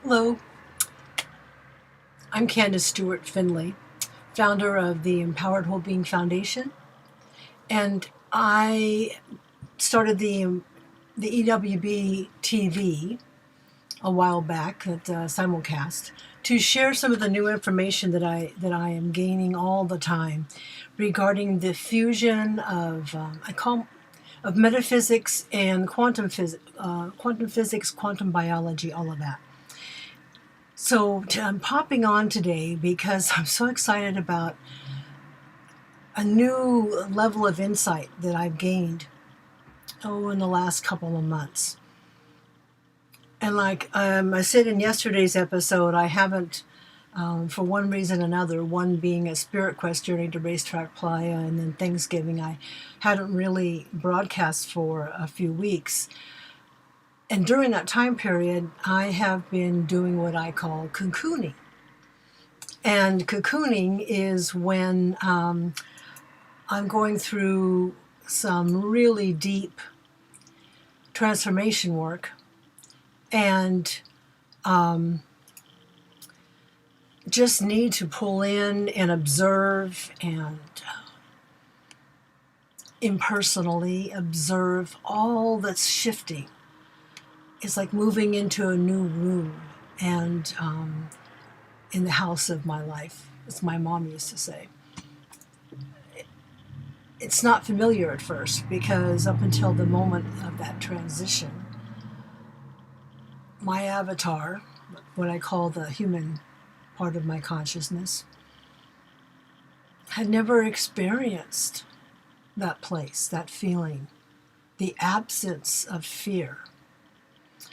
Hello, I'm Candace Stewart Finley, founder of the Empowered Whole Being Foundation, and I started the EWB TV a while back at Simulcast to share some of the new information that I am gaining all the time regarding the fusion of of metaphysics and quantum physics, quantum biology, all of that. So I'm popping on today because I'm so excited about a new level of insight that I've gained in the last couple of months. And like I said in yesterday's episode, I haven't, for one reason or another, one being a Spirit Quest journey to Racetrack Playa, and then Thanksgiving, I hadn't really broadcast for a few weeks. And during that time period, I have been doing what I call cocooning. And cocooning is when I'm going through some really deep transformation work and just need to pull in and observe and impersonally observe all that's shifting. It's like moving into a new room and in the house of my life, as my mom used to say. It's not familiar at first because up until the moment of that transition, my avatar, what I call the human part of my consciousness, had never experienced that place, that feeling, the absence of fear.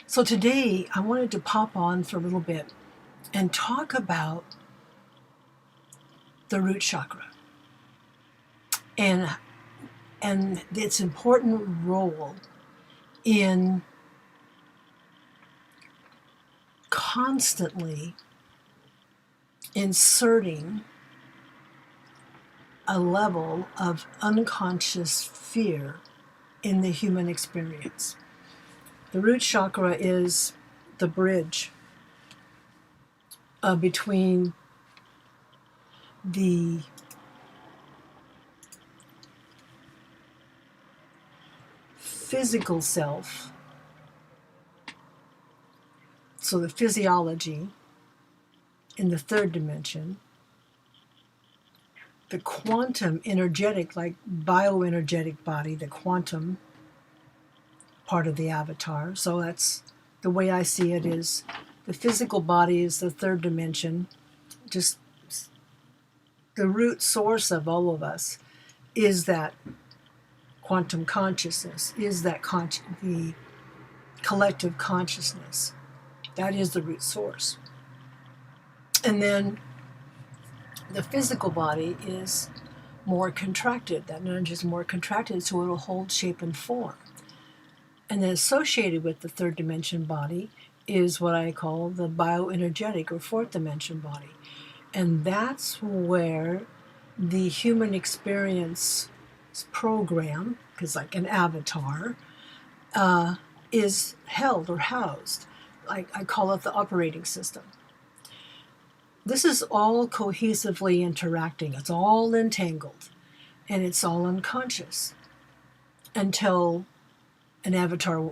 So today I wanted to pop on for a little bit and talk about the root chakra and its important role in constantly inserting a level of unconscious fear in the human experience. The root chakra is the bridge between the physical self, so the physiology in the third dimension, the quantum energetic, like bioenergetic body, the quantum part of the avatar. So that's the way I see it, is the physical body is the third dimension. Just the root source of all of us is that quantum consciousness, is that the collective consciousness. That is the root source. And then the physical body is more contracted. That energy is more contracted, so it'll hold shape and form. And then associated with the third dimension body is what I call the bioenergetic or fourth dimension body. And that's where the human experience program, because like an avatar, is held or housed. I call it the operating system. This is all cohesively interacting. It's all entangled, and it's all unconscious until an avatar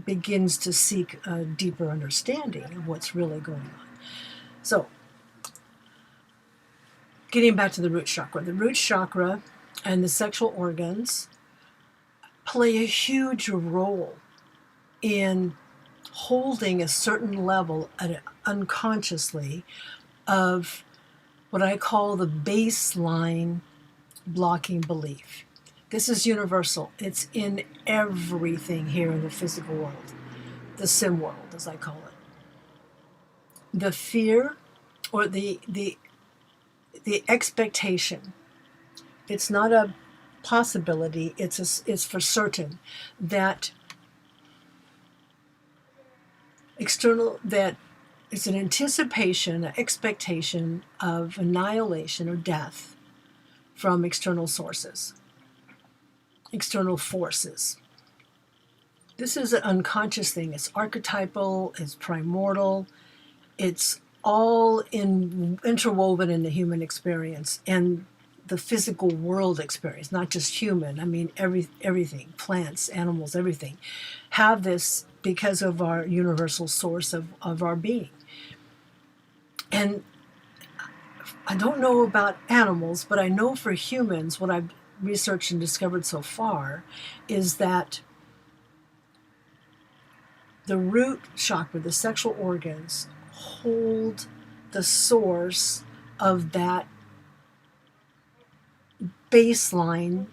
begins to seek a deeper understanding of what's really going on. So, getting back to the root chakra and the sexual organs play a huge role in holding a certain level unconsciously of what I call the baseline blocking belief. This is universal. It's in everything here in the physical world, the sim world, as I call it. The fear or the expectation. It's not a possibility. It's for certain that it's an anticipation, an expectation of annihilation or death from external sources, external forces. This is an unconscious thing. It's archetypal, it's primordial, It's all interwoven in the human experience and the physical world experience, not just human. I mean, everything, plants, animals, everything, have this because of our universal source of our being. And I don't know about animals, but I know for humans, what I've researched and discovered so far is that the root chakra, the sexual organs, hold the source of that baseline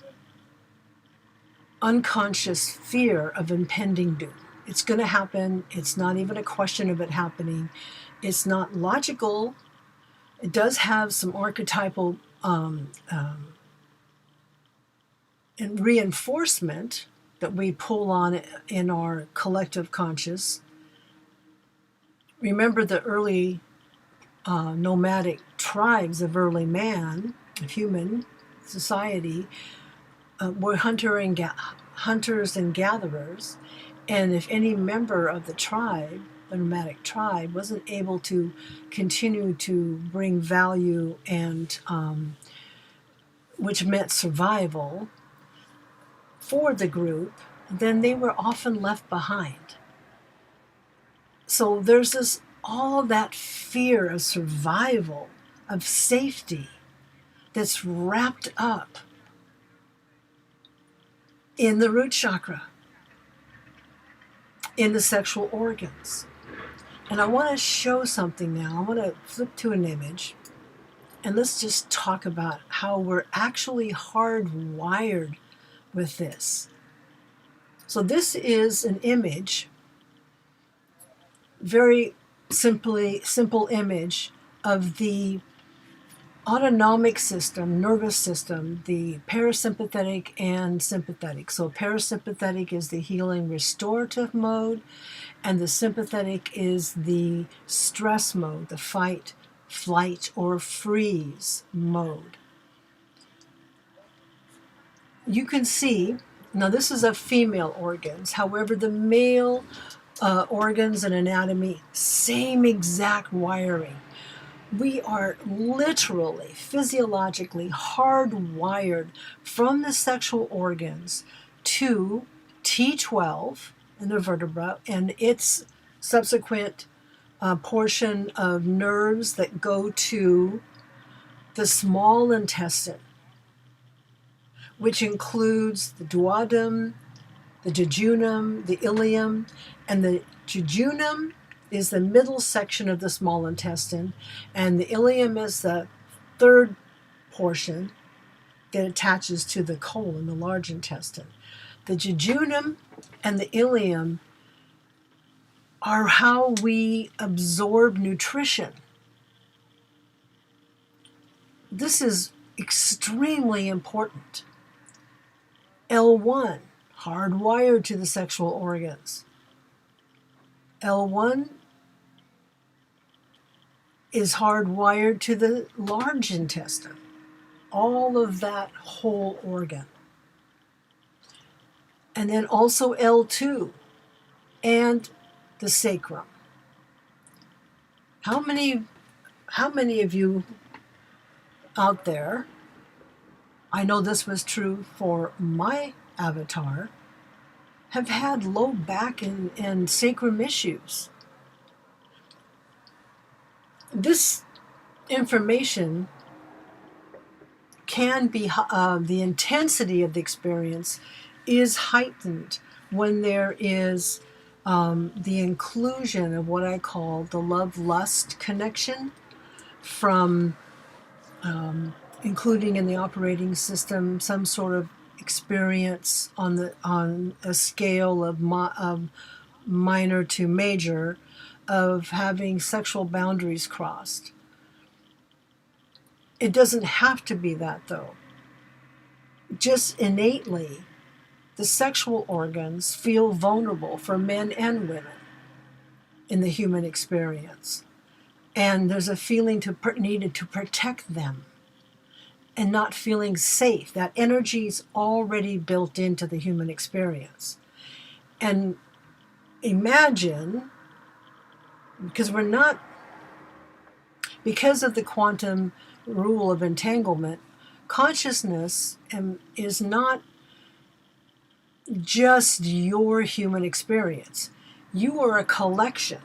unconscious fear of impending doom. It's going to happen. It's not even a question of it happening. It's not logical. It does have some archetypal and reinforcement that we pull on in our collective conscious. Remember the early nomadic tribes of early man, of human society, were hunters and gatherers. And if any member of the tribe, the nomadic tribe, wasn't able to continue to bring value and which meant survival for the group, then they were often left behind. So there's this all that fear of survival, of safety, that's wrapped up in the root chakra, in the sexual organs. And I want to show something now. I want to flip to an image, and let's just talk about how we're actually hardwired with this. So this is an image, very simple image of the autonomic system, nervous system, the parasympathetic and sympathetic. So parasympathetic is the healing restorative mode, and the sympathetic is the stress mode, the fight, flight, or freeze mode. You can see, now this is of female organs, however the male organs and anatomy, same exact wiring. We are literally, physiologically hardwired from the sexual organs to T12 in the vertebra and its subsequent portion of nerves that go to the small intestine, which includes the duodenum, the jejunum, the ileum, and the jejunum is the middle section of the small intestine, and the ileum is the third portion that attaches to the colon, the large intestine. The jejunum and the ileum are how we absorb nutrition. This is extremely important. L1, hardwired to the sexual organs. L1 is hardwired to the large intestine, all of that whole organ. And then also L2 and the sacrum. How many of you out there, I know this was true for my avatar, have had low back and sacrum issues? This information can be, the intensity of the experience is heightened when there is the inclusion of what I call the love-lust connection from including in the operating system some sort of experience on a scale of minor to major of having sexual boundaries crossed. It doesn't have to be that, though. Just innately, the sexual organs feel vulnerable for men and women in the human experience. And there's a feeling needed to protect them and not feeling safe. That energy is already built into the human experience. And imagine, because we're not because of the quantum rule of entanglement, consciousness is not just your human experience. You are a collection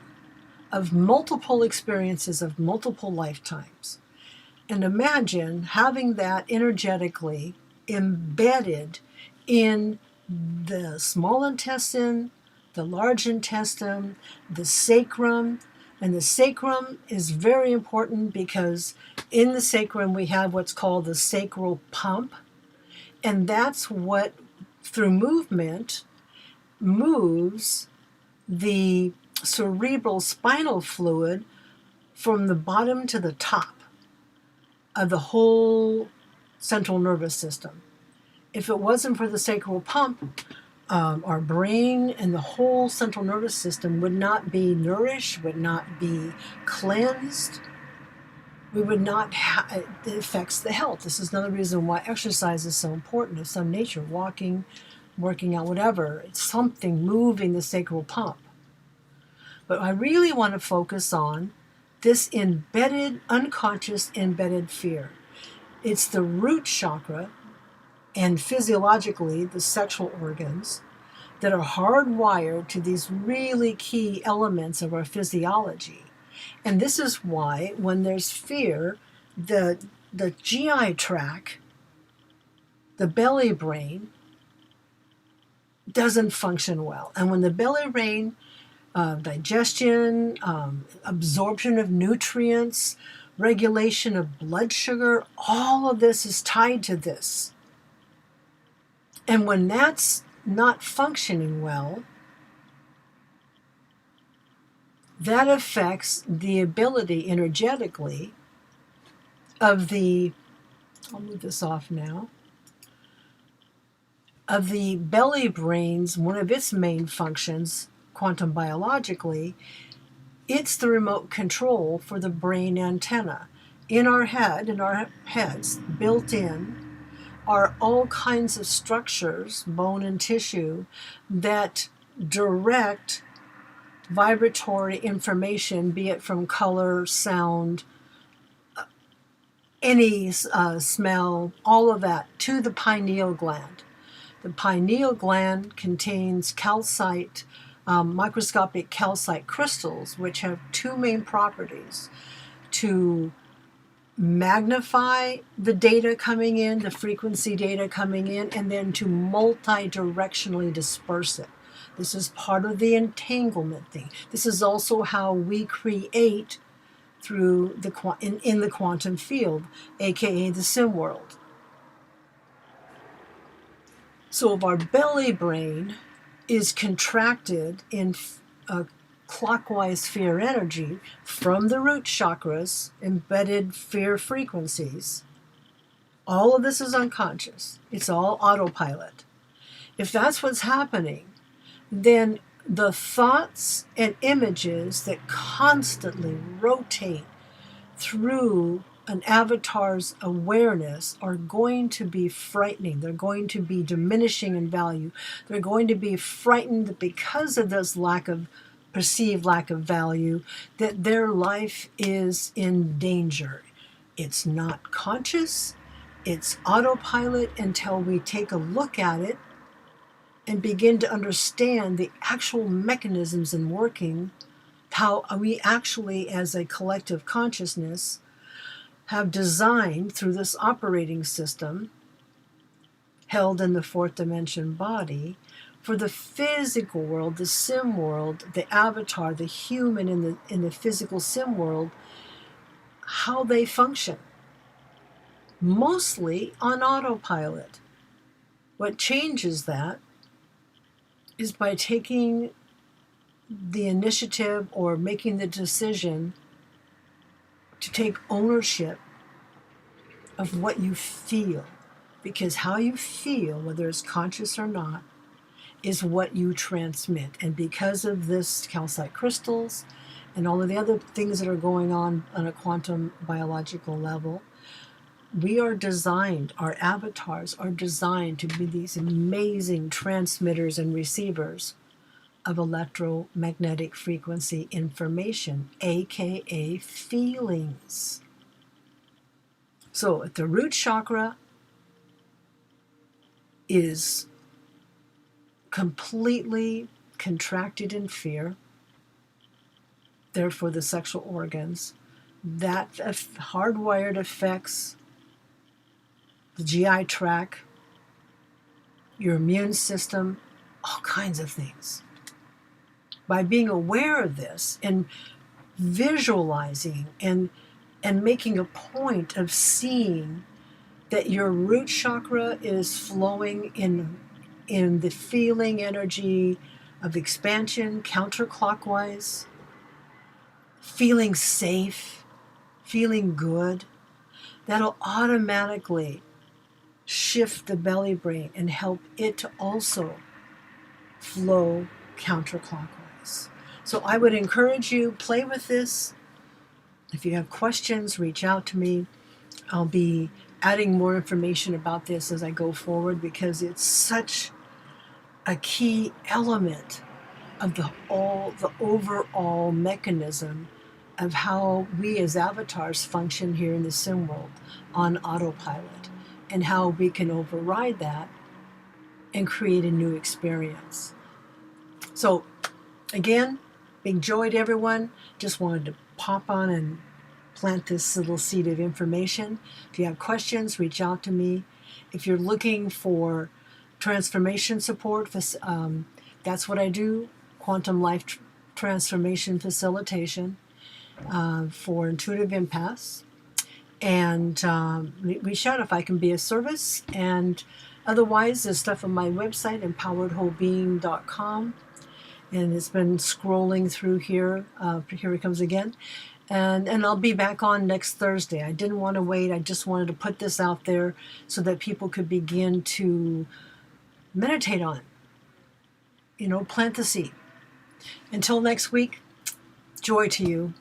of multiple experiences of multiple lifetimes. And imagine having that energetically embedded in the small intestine, the large intestine, the sacrum. And the sacrum is very important because in the sacrum we have what's called the sacral pump. And that's what, through movement, moves the cerebral spinal fluid from the bottom to the top of the whole central nervous system. If it wasn't for the sacral pump, our brain and the whole central nervous system would not be nourished, would not be cleansed. We would not have, it affects the health. This is another reason why exercise is so important of some nature, walking, working out, whatever. It's something moving the sacral pump. But I really want to focus on this embedded, unconscious embedded fear. It's the root chakra and physiologically the sexual organs that are hardwired to these really key elements of our physiology. And this is why when there's fear, the GI tract, the belly brain, doesn't function well. And when the belly brain, digestion, absorption of nutrients, regulation of blood sugar, all of this is tied to this. And when that's not functioning well, that affects the ability energetically of the, I'll move this off now, of the belly brain's, one of its main functions, quantum biologically, it's the remote control for the brain antenna. In our heads, built in, are all kinds of structures, bone and tissue, that direct vibratory information, be it from color, sound, any smell, all of that, to the pineal gland. The pineal gland contains calcite, microscopic calcite crystals, which have two main properties: to magnify the data coming in, the frequency data coming in, and then to multi-directionally disperse it. This is part of the entanglement thing. This is also how we create through in the quantum field, aka the sim world. So if our belly brain is contracted in clockwise fear energy from the root chakras, embedded fear frequencies, all of this is unconscious. It's all autopilot. If that's what's happening, then the thoughts and images that constantly rotate through an avatar's awareness are going to be frightening. They're going to be diminishing in value. They're going to be frightened because of this perceived lack of value, that their life is in danger. It's not conscious. It's autopilot until we take a look at it and begin to understand the actual mechanisms in working, how we actually, as a collective consciousness, have designed through this operating system held in the fourth dimension body for the physical world, the sim world, the avatar, the human in the physical sim world, how they function. Mostly on autopilot. What changes that is by taking the initiative or making the decision to take ownership of what you feel. Because how you feel, whether it's conscious or not, is what you transmit. And because of this calcite crystals and all of the other things that are going on a quantum biological level, we are designed, our avatars are designed to be these amazing transmitters and receivers of electromagnetic frequency information, aka feelings. So if the root chakra is completely contracted in fear, therefore the sexual organs, that hardwired affects the GI tract, your immune system, all kinds of things. By being aware of this and visualizing and making a point of seeing that your root chakra is flowing in the feeling energy of expansion counterclockwise, feeling safe, feeling good, that'll automatically shift the belly brain and help it to also flow counterclockwise. So I would encourage you, play with this. If you have questions, reach out to me. I'll be adding more information about this as I go forward because it's such a key element of the overall mechanism of how we as avatars function here in the sim world on autopilot, and how we can override that and create a new experience. So again, big joy to everyone. Just wanted to pop on and plant this little seed of information. If you have questions, reach out to me. If you're looking for transformation support, that's what I do, quantum life transformation facilitation for intuitive empaths. And reach out if I can be of service. And otherwise, there's stuff on my website, empoweredwholebeing.com. And it's been scrolling through here. Here it comes again. And I'll be back on next Thursday. I didn't want to wait. I just wanted to put this out there so that people could begin to meditate on it. Plant the seed. Until next week, joy to you.